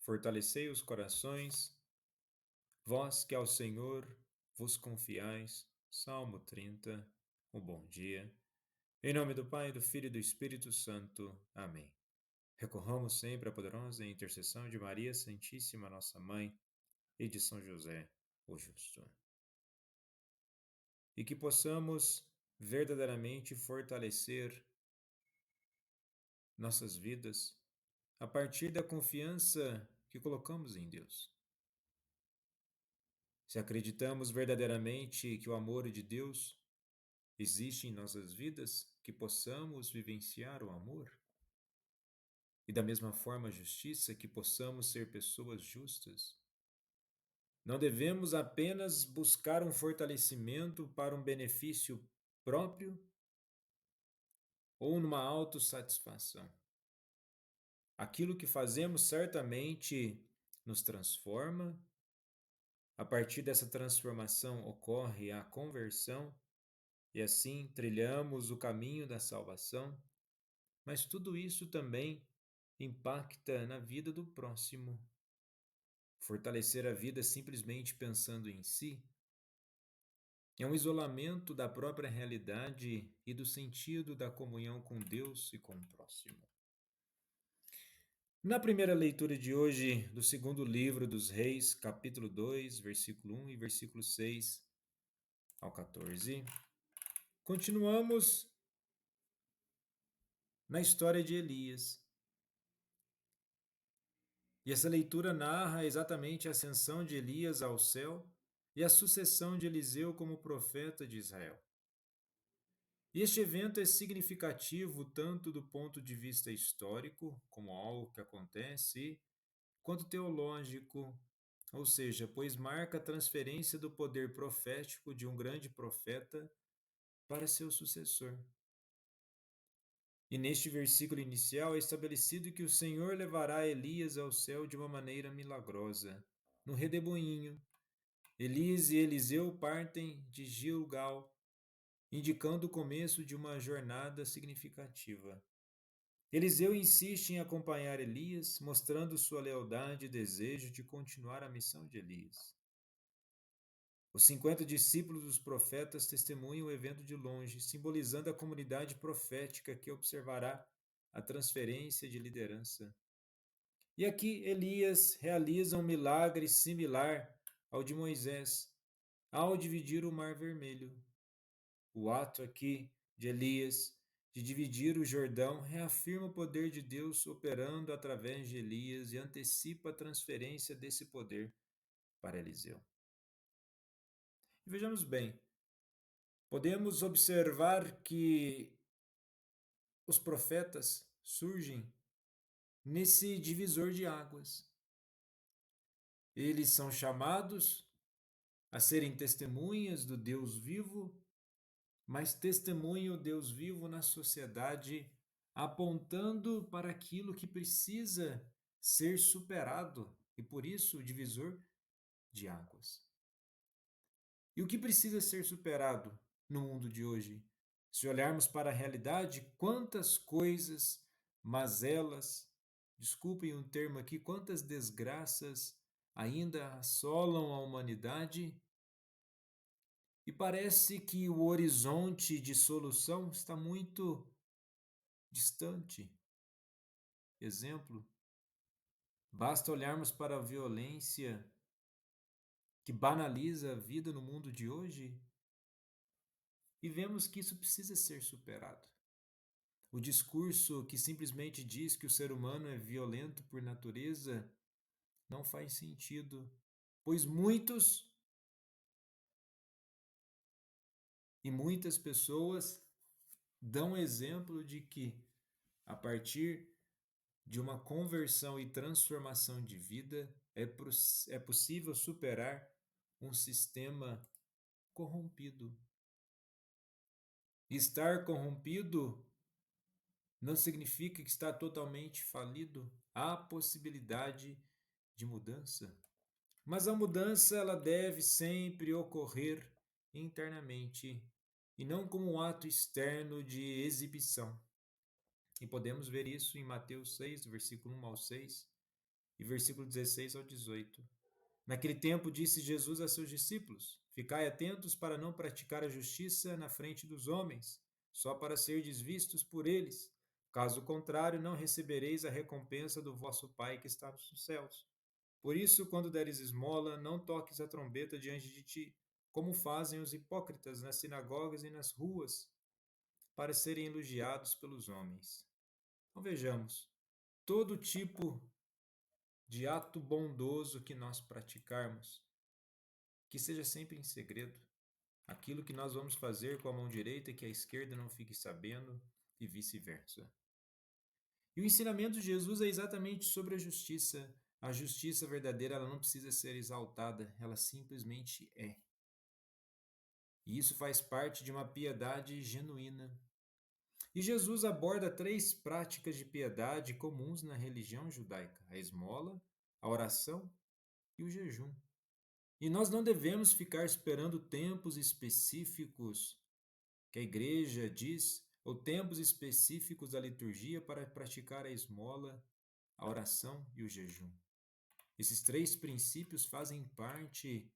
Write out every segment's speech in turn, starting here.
Fortalecei os corações, vós que ao Senhor vos confiais. Salmo 30. O bom dia. Em nome do Pai, do Filho e do Espírito Santo. Amém. Recorramos sempre à poderosa intercessão de Maria Santíssima, nossa Mãe, e de São José, o Justo. E que possamos verdadeiramente fortalecer nossas vidas a partir da confiança que colocamos em Deus. Se acreditamos verdadeiramente que o amor de Deus existe em nossas vidas, que possamos vivenciar o amor. E da mesma forma a justiça, que possamos ser pessoas justas. Não devemos apenas buscar um fortalecimento para um benefício próprio ou numa autossatisfação. Aquilo que fazemos certamente nos transforma. A partir dessa transformação ocorre a conversão e assim trilhamos o caminho da salvação, mas tudo isso também impacta na vida do próximo. Fortalecer a vida simplesmente pensando em si é um isolamento da própria realidade e do sentido da comunhão com Deus e com o próximo. Na primeira leitura de hoje, do segundo livro dos Reis, capítulo 2, versículo 1 e versículo 6 ao 14, continuamos na história de Elias. E essa leitura narra exatamente a ascensão de Elias ao céu e a sucessão de Eliseu como profeta de Israel. E este evento é significativo tanto do ponto de vista histórico, como algo que acontece, quanto teológico, ou seja, pois marca a transferência do poder profético de um grande profeta para seu sucessor. E neste versículo inicial é estabelecido que o Senhor levará Elias ao céu de uma maneira milagrosa. No redemoinho, Elias e Eliseu partem de Gilgal, indicando o começo de uma jornada significativa. Eliseu insiste em acompanhar Elias, mostrando sua lealdade e desejo de continuar a missão de Elias. Os 50 discípulos dos profetas testemunham o evento de longe, simbolizando a comunidade profética que observará a transferência de liderança. E aqui Elias realiza um milagre similar ao de Moisés, ao dividir o Mar Vermelho. O ato aqui de Elias de dividir o Jordão reafirma o poder de Deus operando através de Elias e antecipa a transferência desse poder para Eliseu. E vejamos bem, podemos observar que os profetas surgem nesse divisor de águas. Eles são chamados a serem testemunhas do Deus vivo, mas testemunham o Deus vivo na sociedade, apontando para aquilo que precisa ser superado, e por isso o divisor de águas. E o que precisa ser superado no mundo de hoje? Se olharmos para a realidade, quantas coisas, mazelas, desculpem um termo aqui, quantas desgraças ainda assolam a humanidade, e parece que o horizonte de solução está muito distante. Exemplo, basta olharmos para a violência que banaliza a vida no mundo de hoje e vemos que isso precisa ser superado. O discurso que simplesmente diz que o ser humano é violento por natureza não faz sentido, pois muitos e muitas pessoas dão exemplo de que, a partir de uma conversão e transformação de vida, é possível superar um sistema corrompido. Estar corrompido não significa que está totalmente falido. Há possibilidade de mudança. Mas a mudança ela deve sempre ocorrer internamente e não como um ato externo de exibição. E podemos ver isso em Mateus 6, versículo 1 ao 6, E versículo 16 ao 18. Naquele tempo disse Jesus a seus discípulos: Ficai atentos para não praticar a justiça na frente dos homens, só para serdes vistos por eles. Caso contrário, não recebereis a recompensa do vosso Pai que está nos céus. Por isso, quando deres esmola, não toques a trombeta diante de ti, como fazem os hipócritas nas sinagogas e nas ruas, para serem elogiados pelos homens. Então vejamos, todo tipo de ato bondoso que nós praticarmos, que seja sempre em segredo. Aquilo que nós vamos fazer com a mão direita, que a esquerda não fique sabendo, e vice-versa. E o ensinamento de Jesus é exatamente sobre a justiça. A justiça verdadeira, ela não precisa ser exaltada, ela simplesmente é. E isso faz parte de uma piedade genuína. E Jesus aborda 3 práticas de piedade comuns na religião judaica: a esmola, a oração e o jejum. E nós não devemos ficar esperando tempos específicos que a igreja diz, ou tempos específicos da liturgia para praticar a esmola, a oração e o jejum. Esses 3 princípios fazem parte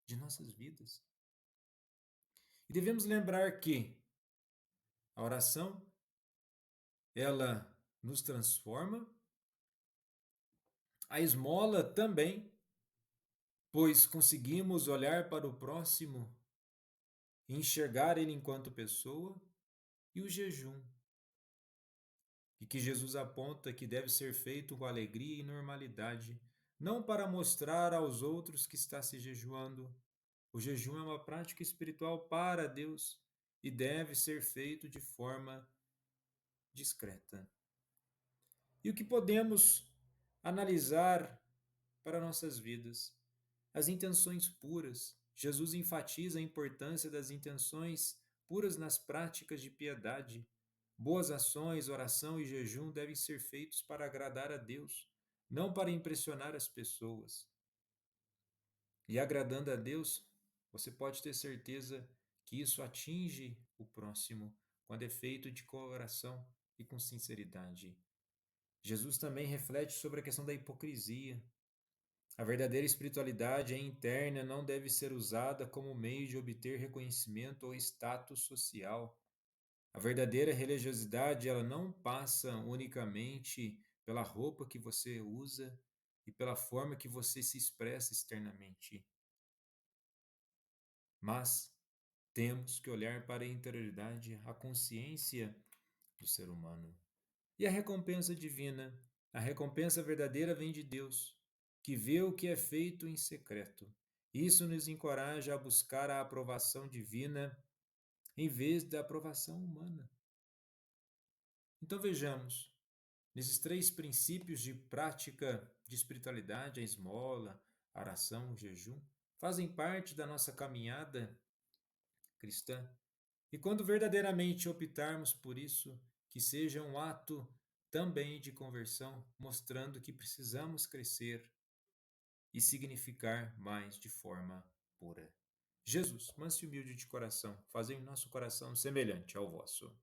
de nossas vidas. E devemos lembrar que a oração, ela nos transforma, a esmola também, pois conseguimos olhar para o próximo e enxergar ele enquanto pessoa, e o jejum, e que Jesus aponta que deve ser feito com alegria e normalidade, não para mostrar aos outros que está se jejuando. O jejum é uma prática espiritual para Deus e deve ser feito de forma discreta. E o que podemos analisar para nossas vidas? As intenções puras. Jesus enfatiza a importância das intenções puras nas práticas de piedade. Boas ações, oração e jejum devem ser feitos para agradar a Deus, não para impressionar as pessoas. E agradando a Deus, você pode ter certeza que isso atinge o próximo quando é feito de coração e com sinceridade. Jesus também reflete sobre a questão da hipocrisia. A verdadeira espiritualidade é interna, não deve ser usada como meio de obter reconhecimento ou status social. A verdadeira religiosidade, ela não passa unicamente pela roupa que você usa e pela forma que você se expressa externamente. Mas temos que olhar para a interioridade, a consciência do ser humano. E a recompensa divina? A recompensa verdadeira vem de Deus, que vê o que é feito em secreto. Isso nos encoraja a buscar a aprovação divina em vez da aprovação humana. Então vejamos, nesses 3 princípios de prática de espiritualidade, a esmola, a oração, o jejum, fazem parte da nossa caminhada cristã. E quando verdadeiramente optarmos por isso, que seja um ato também de conversão, mostrando que precisamos crescer e significar mais de forma pura. Jesus, manso e humilde de coração, fazei o nosso coração semelhante ao vosso.